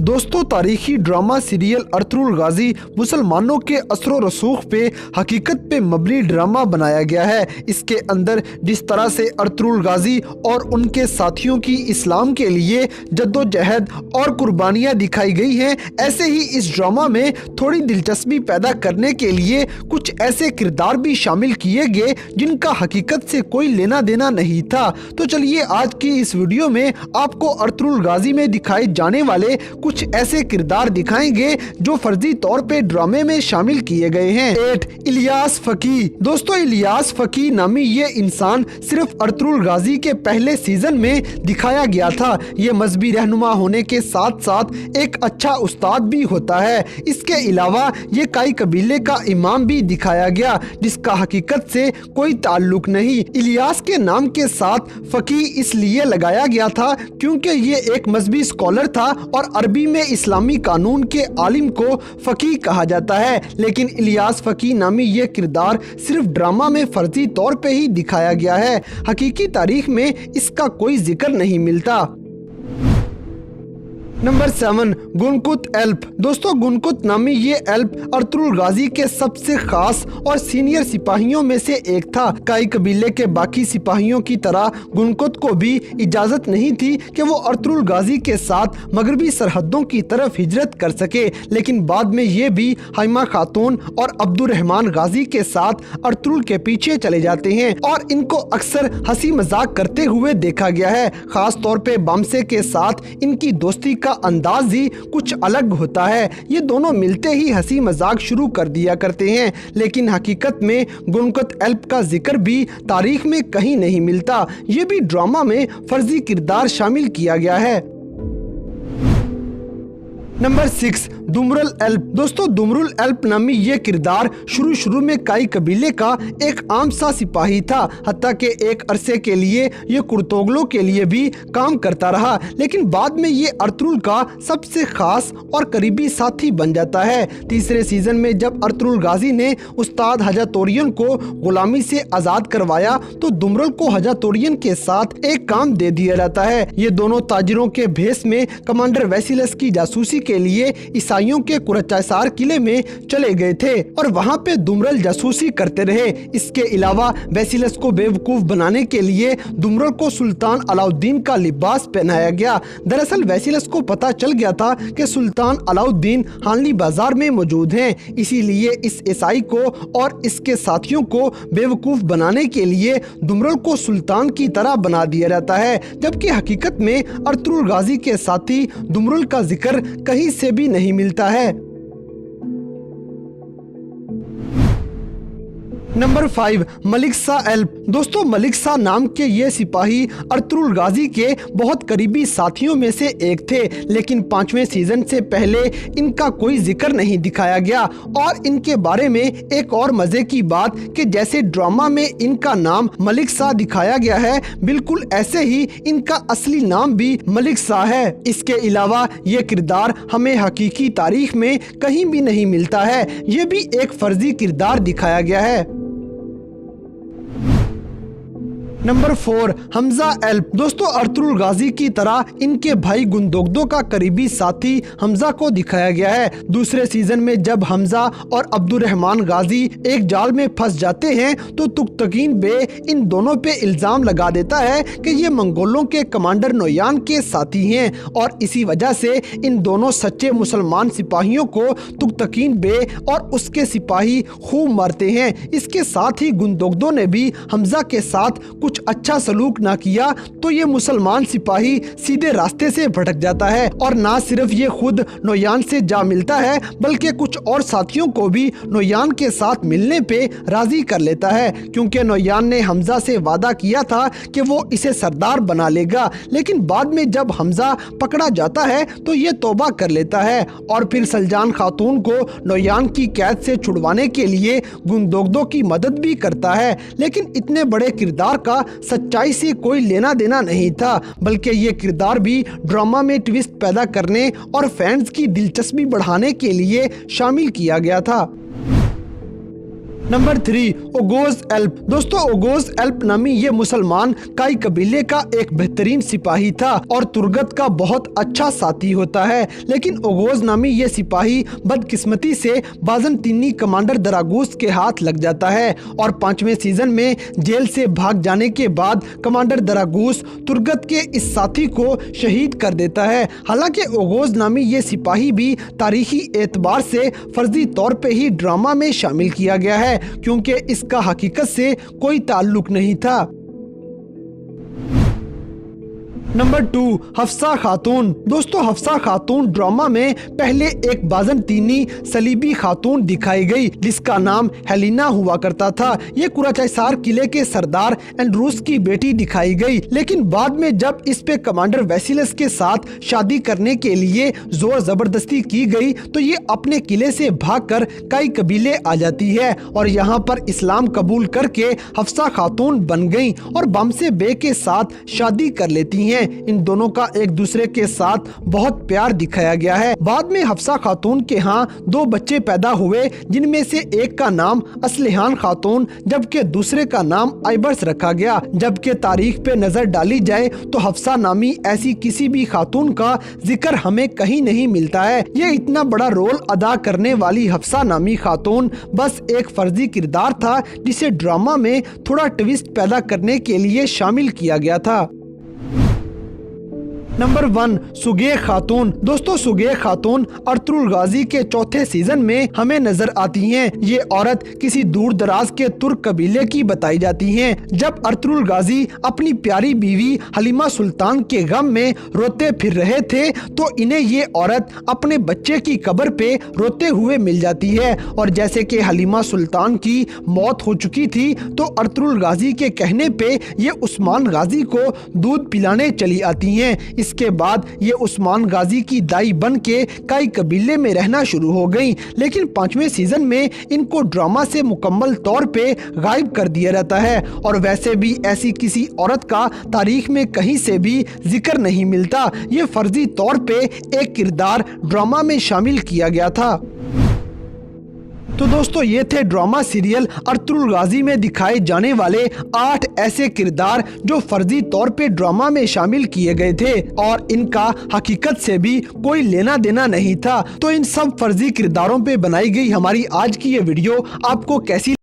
दोस्तों, तारीखी drama serial Ertugrul गाजी मुसलमानों के असर रसूख पे हकीकत पे मबनी ड्रामा बनाया गया है। इसके अंदर जिस तरह से अर्तुगरुल गाजी और उनके साथियों की इस्लाम के लिए जद्दोजहद और कुर्बानियां दिखाई गई हैं, ऐसे ही इस ड्रामा में थोड़ी दिलचस्पी पैदा करने के लिए कुछ ऐसे किरदार भी शामिल किए गए जिनका हकीकत से कोई लेना देना नहीं था। तो चलिए आज की इस वीडियो में आपको अर्तुगरुल गाजी में दिखाए जाने वाले कुछ ऐसे किरदार दिखाएंगे जो फर्जी तौर पे ड्रामे में शामिल किए गए हैं। 8. इलियास फकी। दोस्तों, इलियास फकी नामी ये इंसान सिर्फ अर्तुगरुल गाजी के पहले सीजन में दिखाया गया था। ये मजहबी रहनुमा होने के साथ साथ एक अच्छा उस्ताद भी होता है। इसके अलावा ये काई कबीले का इमाम भी दिखाया गया जिसका हकीकत से कोई ताल्लुक नहीं। इलियास के नाम के साथ फकी इसलिए लगाया गया था क्योंकि ये एक मजहबी स्कॉलर था और अरबी में इस्लामी कानून के आलिम को फकी कहा जाता है। लेकिन इलियास फकी नामी ये किरदार सिर्फ ड्रामा में फर्जी तौर पे ही दिखाया गया है। हकीकी तारीख में इसका कोई जिक्र नहीं मिलता। नंबर 7. गुनकुत एल्प। दोस्तों, गुनकुत नामी ये एल्प अर्तुगरुल गाजी के सबसे खास और सीनियर सिपाहियों में से एक था। काई कबीले के बाकी सिपाहियों की तरह गुनकुत को भी इजाजत नहीं थी कि वो अर्तुगरुल गाजी के साथ मगरबी सरहदों की तरफ हिजरत कर सके, लेकिन बाद में ये भी हाइमा खातून और अब्दुर्रहमान गाजी के साथ अर्तुगरुल के पीछे चले जाते हैं और इनको अक्सर हंसी मजाक करते हुए देखा गया है। खास तौर पे बामसे के साथ इनकी दोस्ती का अंदाज ही कुछ अलग होता है। ये दोनों मिलते ही हंसी मजाक शुरू कर दिया करते हैं, लेकिन हकीकत में गुनकुत एल्प का जिक्र भी तारीख में कहीं नहीं मिलता। ये भी ड्रामा में फर्जी किरदार शामिल किया गया है। नंबर 6. दुमरुल एल्प। दोस्तों, दुमरुल एल्प नामी ये किरदार शुरू में काई कबीले का एक आम सा सिपाही था। हत्ता के एक अरसे के लिए ये कुर्तोगलों के लिए भी काम करता रहा, लेकिन बाद में ये अर्तुगरुल का सबसे खास और करीबी साथी बन जाता है। तीसरे सीजन में जब अर्तुगरुल गाजी ने उस्ताद हजातोरियन को गुलामी से आजाद करवाया तो दुमरुल को हजातोरियन के साथ एक काम दे दिया जाता है। ये दोनों ताजिरों के भेस में कमांडर वैसिलस की जासूसी के लिए ईसाइयों के कुरचासार किले में चले गए थे और वहां पे दुमरुल जासूसी करते रहे। इसके अलावा वैसिलस को बेवकूफ बनाने के लिए दुमरुल को सुल्तान अलाउद्दीन का लिबास पहनाया गया। दरअसल वैसिलस को पता चल गया था कि सुल्तान अलाउद्दीन हानली बाजार में मौजूद हैं, इसीलिए इस ईसाई को और इसके साथियों को बेवकूफ बनाने के लिए दुमरुल को सुल्तान की तरह बना दिया जाता है, जबकि हकीकत में अर्तुगरुल गाजी के साथी दुमरुल का जिक्र कहीं से भी नहीं मिलता है। नंबर 5. मलिक शाह एल्प। दोस्तों, मलिक शाह नाम के ये सिपाही अर्तुगरुल गाजी के बहुत करीबी साथियों में से एक थे, लेकिन 5वें सीजन से पहले इनका कोई जिक्र नहीं दिखाया गया। और इनके बारे में एक और मजे की बात कि जैसे ड्रामा में इनका नाम मलिक शाह दिखाया गया है, बिल्कुल ऐसे ही इनका असली नाम भी मलिक शाह है। इसके अलावा ये किरदार हमें हकीकी तारीख में कहीं भी नहीं मिलता है। ये भी एक फर्जी किरदार दिखाया गया है। नंबर 4. हमजा एल्प। दोस्तों, अर्तुगरुल गाजी की तरह इनके भाई गुंदोगदो का करीबी साथी हमजा को दिखाया गया है। दूसरे सीजन में जब हमजा और अब्दुर्रहमान गाजी एक जाल में फंस जाते हैं तो तुगतकीन बे इन दोनों पे इल्जाम लगा देता है कि ये मंगोलों के कमांडर नोयान के साथी हैं और इसी वजह से इन दोनों सच्चे मुसलमान सिपाहियों को तुगतकीन बे और उसके सिपाही खूब मारते हैं। इसके साथ ही गुंदोगदो ने भी हमजा के साथ कुछ अच्छा सलूक ना किया तो ये मुसलमान सिपाही सीधे रास्ते से भटक जाता है और ना सिर्फ ये खुद नोयान से जा मिलता है बल्कि कुछ और साथियों को भी नोयान के साथ मिलने पे राजी कर लेता है, क्योंकि नोयान ने हमजा से वादा किया था कि वो इसे सरदार बना लेगा। लेकिन बाद में जब हमजा पकड़ा जाता है तो ये तौबा कर लेता है और फिर सलजान खातून को नोयान की कैद से छुड़वाने के लिए गुंदोगदो की मदद भी करता है। लेकिन इतने बड़े किरदार का सच्चाई से कोई लेना देना नहीं था, बल्कि ये किरदार भी ड्रामा में ट्विस्ट पैदा करने और फैंस की दिलचस्पी बढ़ाने के लिए शामिल किया गया था। नंबर 3, ओगोज एल्प। दोस्तों, ओगोज एल्प नामी ये मुसलमान काई कबीले का एक बेहतरीन सिपाही था और तुर्गत का बहुत अच्छा साथी होता है। लेकिन ओगोज नामी ये सिपाही बदकिस्मती से बाजनतीनी कमांडर दरागूस के हाथ लग जाता है और 5वें सीजन में जेल से भाग जाने के बाद कमांडर दरागूस तुर्गत के इस साथी को शहीद कर देता है। हालांकि ओगोज नामी ये सिपाही भी तारीखी एतबार से फर्जी तौर पे ही ड्रामा में शामिल किया गया है, क्योंकि इसका हकीकत से कोई ताल्लुक नहीं था। नंबर 2, हफ्सा खातून। दोस्तों, हफ्सा खातून ड्रामा में पहले एक बाजनतीनी सलीबी खातून दिखाई गई जिसका नाम हेलिना हुआ करता था। ये कुराचाइसार किले के सरदार एंड्रूस की बेटी दिखाई गई, लेकिन बाद में जब इस पे कमांडर वेसिलस के साथ शादी करने के लिए जोर जबरदस्ती की गई तो ये अपने किले से भागकर काई कबीले आ जाती है और यहाँ पर इस्लाम कबूल करके हफ्सा खातून बन गई और बामसे बे के साथ शादी कर लेती हैं। इन दोनों का एक दूसरे के साथ बहुत प्यार दिखाया गया है। बाद में हफ्सा खातून के यहाँ 2 बच्चे पैदा हुए, जिनमें से एक का नाम असलिहान खातून जबकि दूसरे का नाम आइबर्स रखा गया। जबकि तारीख पे नजर डाली जाए तो हफ्सा नामी ऐसी किसी भी खातून का जिक्र हमें कहीं नहीं मिलता है। ये इतना बड़ा रोल अदा करने वाली हफ्सा नामी खातून बस एक फर्जी किरदार था जिसे ड्रामा में थोड़ा ट्विस्ट पैदा करने के लिए शामिल किया गया था। नंबर 1, सुगेह खातून। दोस्तों, सुगेह खातून अर्तुरुल गाजी के 4थे सीजन में हमें नजर आती हैं। ये औरत किसी दूर दराज के तुर्क कबीले की बताई जाती हैं। जब अर्तुरुल गाजी अपनी प्यारी बीवी हलीमा सुल्तान के गम में रोते फिर रहे थे तो इन्हें ये औरत अपने बच्चे की कब्र पे रोते हुए मिल जाती है और जैसे कि हलीमा सुल्तान की मौत हो चुकी थी तो अर्तुरुल गाजी के कहने पे ये उस्मान गाजी को दूध पिलाने चली आती हैं। इसके बाद ये उस्मान गाजी की दाई बन के काई कबीले में रहना शुरू हो गई, लेकिन 5वें सीजन में इनको ड्रामा से मुकम्मल तौर पे गायब कर दिया रहता है और वैसे भी ऐसी किसी औरत का तारीख में कहीं से भी जिक्र नहीं मिलता। ये फर्जी तौर पे एक किरदार ड्रामा में शामिल किया गया था। तो दोस्तों, ये थे ड्रामा सीरियल अर्तुरुल गाजी में दिखाए जाने वाले 8 ऐसे किरदार जो फर्जी तौर पे ड्रामा में शामिल किए गए थे और इनका हकीकत से भी कोई लेना देना नहीं था। तो इन सब फर्जी किरदारों पे बनाई गई हमारी आज की ये वीडियो आपको कैसी